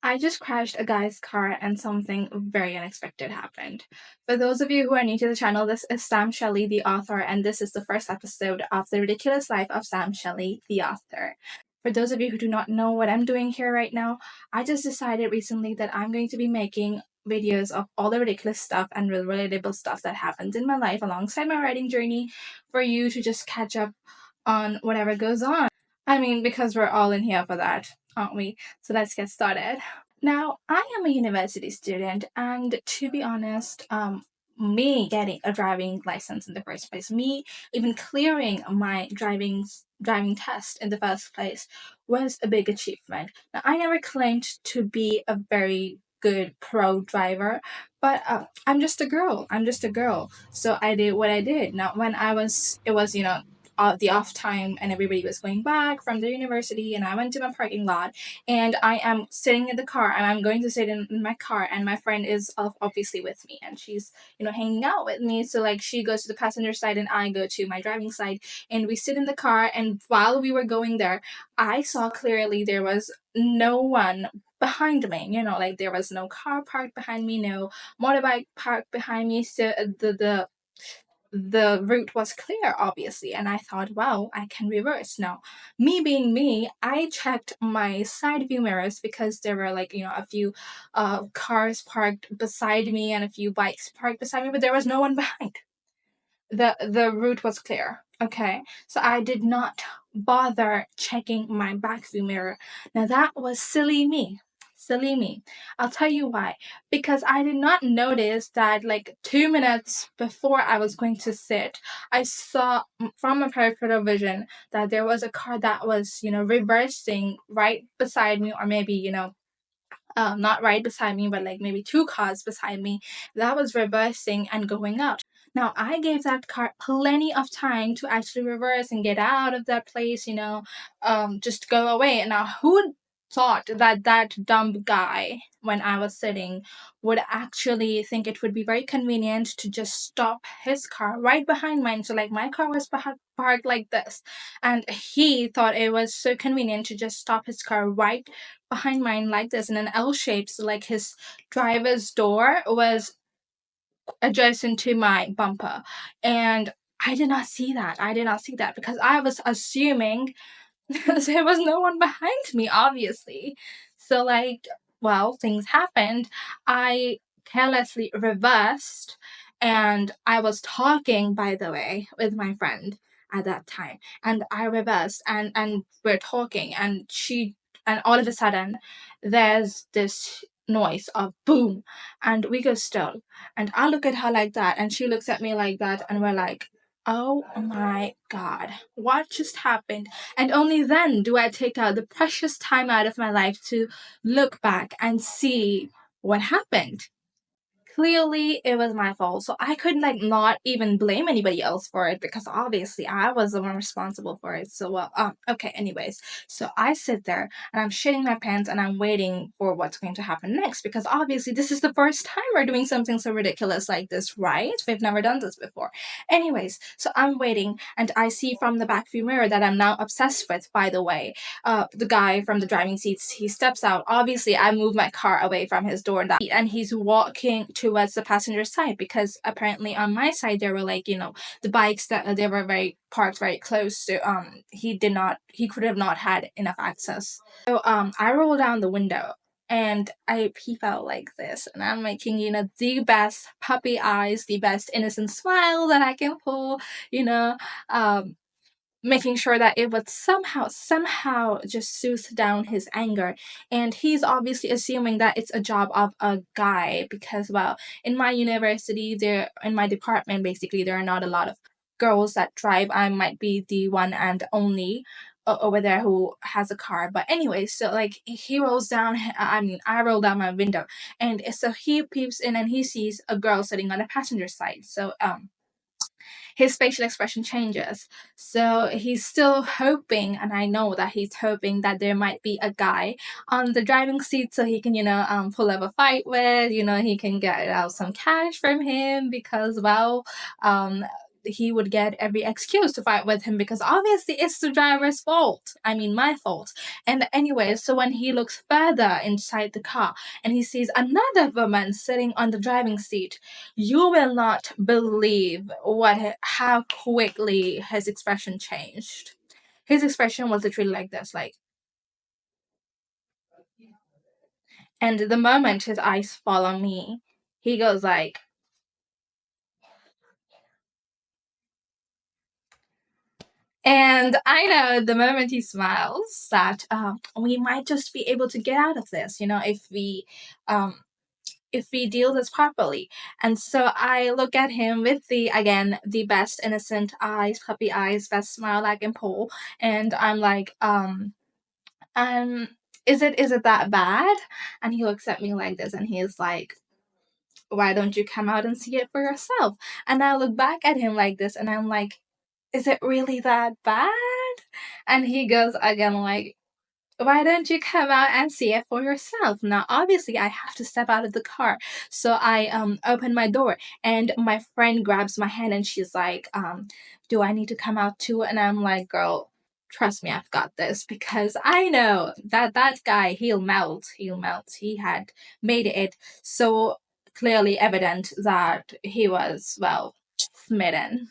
I just crashed a guy's car and something very unexpected happened. For those of you who are new to the channel, this is Sam Shelly, the author, and this is the first episode of The Ridiculous Life of Sam Shelly, the author. For those of you who do not know what I'm doing here right now, I just decided recently that I'm going to be making videos of all the ridiculous stuff and relatable stuff that happens in my life alongside my writing journey for you to just catch up on whatever goes on. I mean, because we're all in here for that, aren't we? So let's get started. Now, I am a university student, and to be honest, me getting a driving license in the first place, me even clearing my driving test in the first place, was a big achievement. Now, I never claimed to be a very good pro driver, but I'm just a girl. I'm just a girl, so I did what I did. Now, when it was the off time, and everybody was going back from the university, and I went to my parking lot, and I am sitting in the car, and I'm going to sit in my car, and my friend is obviously with me, and she's hanging out with me. So like she goes to the passenger side and I go to my driving side, and we sit in the car. And while we were going there, I saw clearly there was no one behind me, like there was no car parked behind me, no motorbike parked behind me. So the route was clear, obviously, and I thought, wow, I can reverse. Now, me being me, I checked my side view mirrors because there were a few cars parked beside me and a few bikes parked beside me, but there was no one behind. The route was clear. Okay, so I did not bother checking my back view mirror. Now that was silly me. Silly me. I'll tell you why. Because I did not notice that like 2 minutes before I was going to sit, I saw from my peripheral vision that there was a car that was, reversing right beside me, or maybe, not right beside me, but like maybe two cars beside me, that was reversing and going out. Now, I gave that car plenty of time to actually reverse and get out of that place, just go away. And now, who thought that that dumb guy, when I was sitting, would actually think it would be very convenient to just stop his car right behind mine? So, like, my car was parked like this, and he thought it was so convenient to just stop his car right behind mine like this in an L shape. So, like, his driver's door was adjacent to my bumper, and I did not see that. I did not see that because I was assuming there was no one behind me, obviously. So, like, well, things happened. I carelessly reversed, and I was talking, by the way, with my friend at that time, and I reversed, and we're talking, and all of a sudden there's this noise of boom, and we go still, and I look at her like that, and she looks at me like that, and we're like, oh my god, what just happened? And only then do I take out the precious time out of my life to look back and see what happened. Clearly, it was my fault, so I could not even blame anybody else for it, because obviously I was the one responsible for it. So, well, okay, anyways, so I sit there and I'm shitting my pants and I'm waiting for what's going to happen next, because obviously this is the first time we're doing something so ridiculous like this, right? We've never done this before. Anyways, so I'm waiting, and I see from the back view mirror that I'm now obsessed with, by the way, the guy from the driving seats. He steps out. Obviously, I move my car away from his door, and he's walking towards the passenger side, because apparently on my side there were the bikes that they were very parked very close. So he could have not had enough access. So I roll down the window and I peep out like this, and I'm making the best puppy eyes, the best innocent smile that I can pull, um making sure that it would somehow just soothe down his anger. And he's obviously assuming that it's a job of a guy, because, well, in my university, in my department, basically, there are not a lot of girls that drive. I might be the one and only over there who has a car. But anyway, so like he rolls down, I mean, I roll down my window, and so he peeps in and he sees a girl sitting on the passenger side. So his facial expression changes. So he's still hoping, and I know that he's hoping, that there might be a guy on the driving seat so he can, pull up a fight with, he can get out some cash from him, because, well, he would get every excuse to fight with him because obviously it's the driver's fault. I mean, my fault. And anyway, so when he looks further inside the car and he sees another woman sitting on the driving seat, you will not believe how quickly his expression changed. His expression was literally like this, like, and the moment his eyes fall on me, he goes like, and I know the moment he smiles that we might just be able to get out of this, um, if we deal this properly. And so I look at him with the best innocent eyes, puppy eyes, best smile I can pull, and I'm like, um, is it that bad? And he looks at me like this, and he's like, why don't you come out and see it for yourself? And I look back at him like this, and I'm like, is it really that bad? And he goes again like, why don't you come out and see it for yourself? Now, obviously, I have to step out of the car. So I open my door, and my friend grabs my hand, and she's like, do I need to come out too? And I'm like, girl, trust me, I've got this, because I know that guy, he'll melt. He'll melt. He had made it so clearly evident that he was, well, smitten.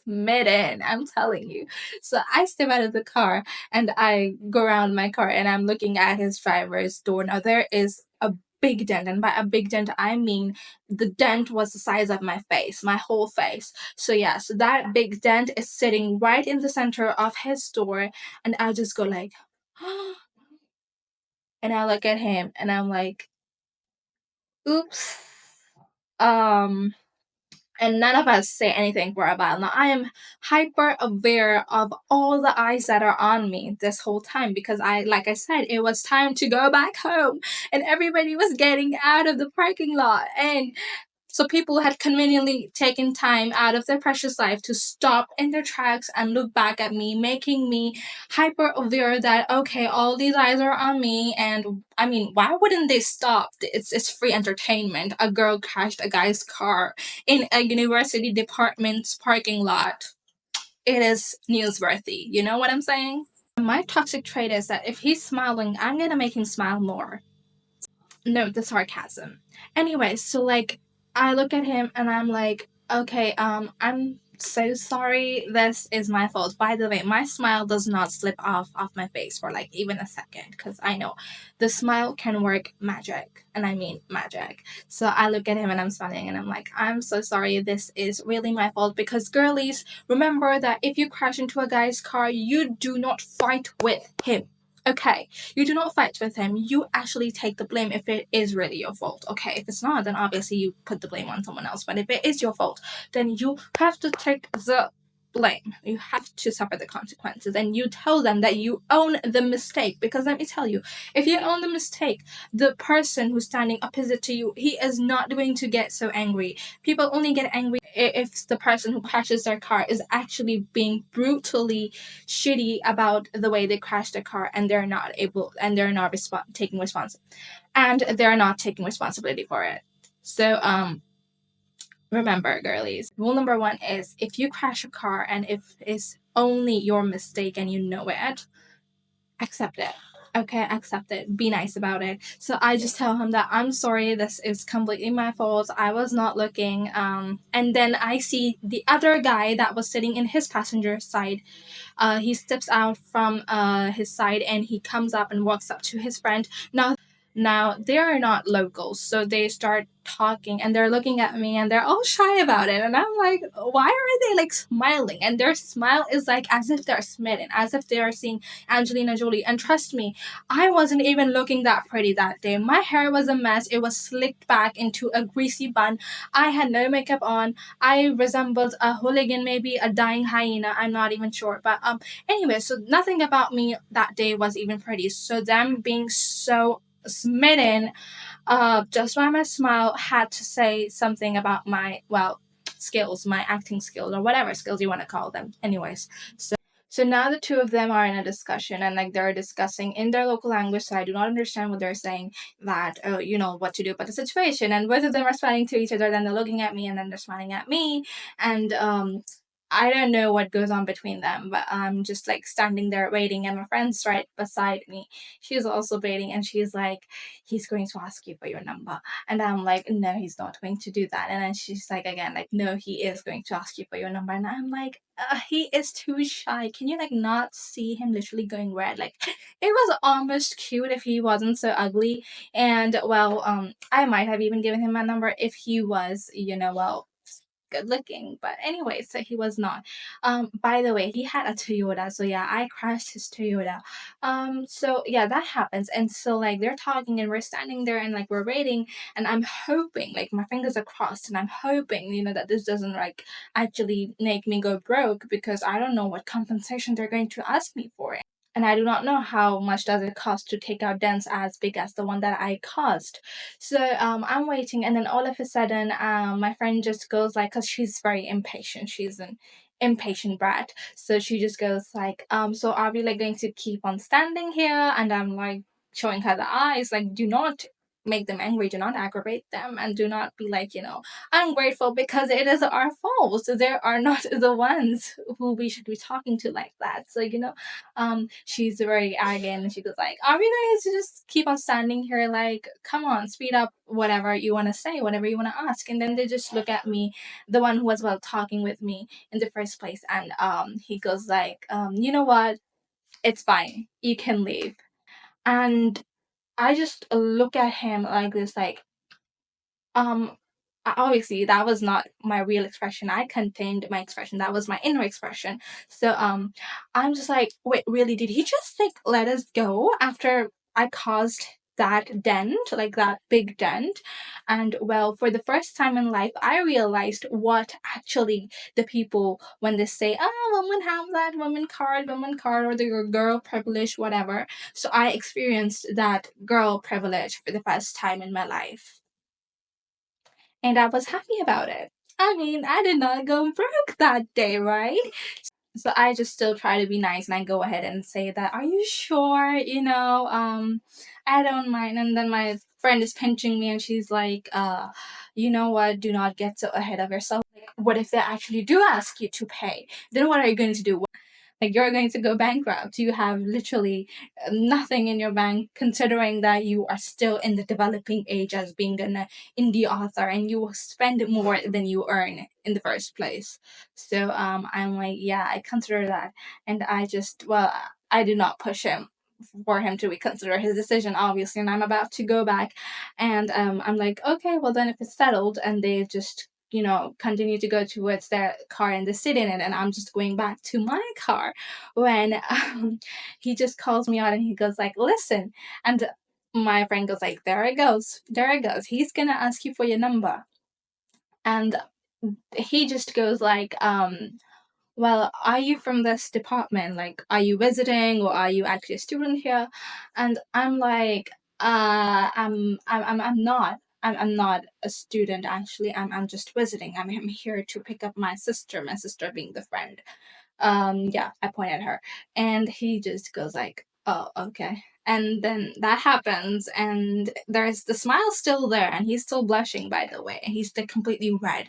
Smitten, I'm telling you. So I step out of the car and I go around my car and I'm looking at his driver's door. Now there is a big dent, and by a big dent I mean the dent was the size of my face, my whole face. So yeah, so that big dent is sitting right in the center of his door, and I just go like, and I look at him and I'm like, oops. Um and none of us say anything for a while. Now I am hyper aware of all the eyes that are on me this whole time, because like I said, it was time to go back home and everybody was getting out of the parking lot, and so people had conveniently taken time out of their precious life to stop in their tracks and look back at me, making me hyper aware that, okay, all these eyes are on me. And I mean, why wouldn't they stop? It's free entertainment. A girl crashed a guy's car in a university department's parking lot. It is newsworthy. You know what I'm saying? My toxic trait is that if he's smiling, I'm gonna make him smile more. No, the sarcasm. Anyway, so like I look at him and I'm like, okay, I'm so sorry. This is my fault. By the way, my smile does not slip off my face for like even a second, because I know the smile can work magic, and I mean magic. So I look at him and I'm smiling and I'm like, I'm so sorry. This is really my fault, because girlies, remember that if you crash into a guy's car, you do not fight with him. Okay, you do not fight with him. You actually take the blame if it is really your fault. Okay, if it's not, then obviously you put the blame on someone else. But if it is your fault, then you have to take the blame. You have to suffer the consequences, and you tell them that you own the mistake. Because let me tell you, if you own the mistake, the person who's standing opposite to you, he is not going to get so angry. People only get angry if the person who crashes their car is actually being brutally shitty about the way they crashed their car, and they're not taking responsibility for it. So remember, girlies, rule number one is, if you crash a car and if it's only your mistake and you know it, accept it. Okay, accept it. Be nice about it. So I just tell him that I'm sorry, this is completely my fault. I was not looking. And then I see the other guy that was sitting in his passenger side. He steps out from his side and he comes up and walks up to his friend. Now they are not locals, so they start talking and they're looking at me and they're all shy about it. And I'm like, why are they like smiling? And their smile is like as if they're smitten, as if they are seeing Angelina Jolie. And trust me, I wasn't even looking that pretty that day. My hair was a mess. It was slicked back into a greasy bun. I had no makeup on. I resembled a hooligan, maybe a dying hyena. I'm not even sure. But anyway, so nothing about me that day was even pretty. So them being so smitten just by my smile had to say something about my, well, skills, my acting skills, or whatever skills you want to call them. Anyways, so now the two of them are in a discussion, and like they're discussing in their local language, so I do not understand what they're saying, that what to do about the situation. And both of them are smiling to each other, then they're looking at me, and then they're smiling at me. And I don't know what goes on between them, but I'm just like standing there waiting, and my friend's right beside me. She's also waiting, and she's like, "He's going to ask you for your number," and I'm like, "No, he's not going to do that." And then she's like again, like, "No, he is going to ask you for your number," and I'm like, "He is too shy. Can you like not see him literally going red?" Like, it was almost cute if he wasn't so ugly, and well, I might have even given him my number if he was, well, good looking. But anyway, so he was not. By the way, he had a Toyota, so yeah, I crashed his Toyota. So yeah, that happens. And so like they're talking and we're standing there and like we're waiting, and I'm hoping, like my fingers are crossed, and I'm hoping, that this doesn't like actually make me go broke, because I don't know what compensation they're going to ask me for. And I do not know how much does it cost to take out dents as big as the one that I caused. So I'm waiting, and then all of a sudden, my friend just goes like, cause she's very impatient. She's an impatient brat. So she just goes like, so are we like going to keep on standing here? And I'm like showing her the eyes, like, do not make them angry, do not aggravate them, and do not be like, ungrateful, because it is our fault. So they are not the ones who we should be talking to like that. So she's very arrogant, and she goes like, are we going to just keep on standing here? Like, come on, speed up, whatever you want to say, whatever you want to ask. And then they just look at me, the one who was well talking with me in the first place, and he goes like, you know what, it's fine, you can leave. And I just look at him like this, like, um, obviously that was not my real expression. I contained my expression. That was my inner expression. So I'm just like, wait, really? Did he just like let us go after I caused that dent, like that big dent? And well, for the first time in life, I realized what actually the people, when they say, "Oh, women have that woman card, or the girl privilege, whatever." So I experienced that girl privilege for the first time in my life, and I was happy about it. I mean, I did not go broke that day, right? So I just still try to be nice, and I go ahead and say that, are you sure? I don't mind. And then my friend is pinching me, and she's like, you know what? Do not get so ahead of yourself. Like, what if they actually do ask you to pay? Then what are you going to do? Like, you're going to go bankrupt. You have literally nothing in your bank, considering that you are still in the developing age as being an indie author, and you will spend more than you earn in the first place. So I'm like, yeah, I consider that. And I just, well, I did not push him for him to reconsider his decision, obviously. And I'm about to go back, and I'm like, okay, well then if it's settled, and they just continue to go towards their car and they sit in it, and I'm just going back to my car, when he just calls me out, and he goes like, listen. And my friend goes like, there it goes, he's gonna ask you for your number. And he just goes like, well, are you from this department? Like, are you visiting, or are you actually a student here? And I'm like, I'm not. I'm not a student, actually. I'm just visiting. I'm here to pick up my sister being the friend. Yeah, I point at her, and he just goes like, oh, okay. And then that happens, and there's the smile still there, and he's still blushing, by the way, and he's still completely red.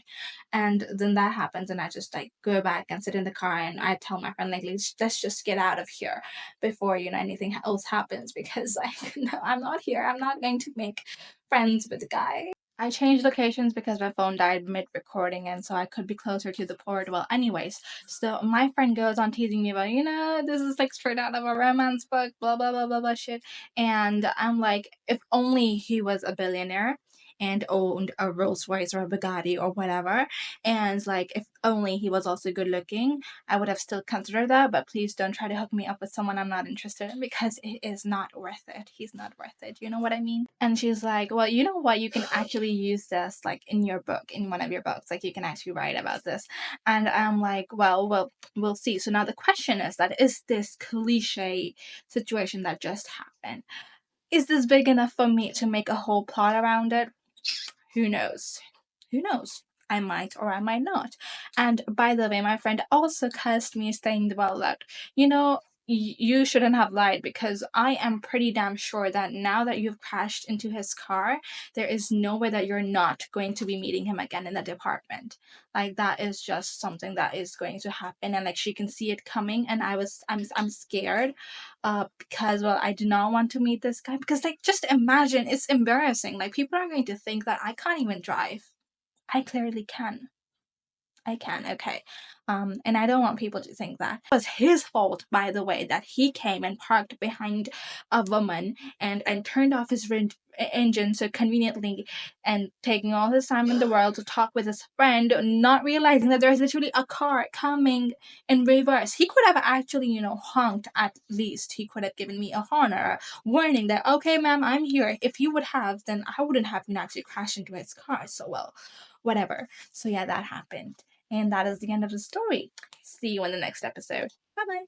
And then that happens, and I just like go back and sit in the car, and I tell my friend like, let's just get out of here before anything else happens, because like, no, I'm not here, I'm not going to make friends with the guy. I changed locations because my phone died mid recording, and so I could be closer to the port. Well, anyways, so my friend goes on teasing me about, this is like straight out of a romance book, blah blah blah blah blah shit. And I'm like, if only he was a billionaire and owned a Rolls Royce or a Bugatti or whatever, and like if only he was also good looking, I would have still considered that. But please don't try to hook me up with someone I'm not interested in, because it is not worth it. He's not worth it. You know what I mean? And she's like, well, you know what? You can actually use this like in your book, in one of your books. Like, you can actually write about this. And I'm like, well, we'll see. So now the question is that, is this cliche situation that just happened, is this big enough for me to make a whole plot around it? Who knows? Who knows? I might or I might not. And by the way, my friend also cursed me, saying, well, that, you know, you shouldn't have lied, because I am pretty damn sure that now that you've crashed into his car, there is no way that you're not going to be meeting him again in the department. Like, that is just something that is going to happen, and like she can see it coming. And I'm scared, because, well, I do not want to meet this guy, because like, just imagine, it's embarrassing. Like, people are going to think that I can't even drive. I clearly can. I can, okay. And I don't want people to think that. It was his fault, by the way, that he came and parked behind a woman and turned off his engine so conveniently, and taking all his time in the world to talk with his friend, not realizing that there's literally a car coming in reverse. He could have actually, honked at least. He could have given me a horn or a warning that, okay, ma'am, I'm here. If he would have, then I wouldn't have actually crashed into his car. So, well, whatever. So, yeah, that happened. And that is the end of the story. See you in the next episode. Bye bye.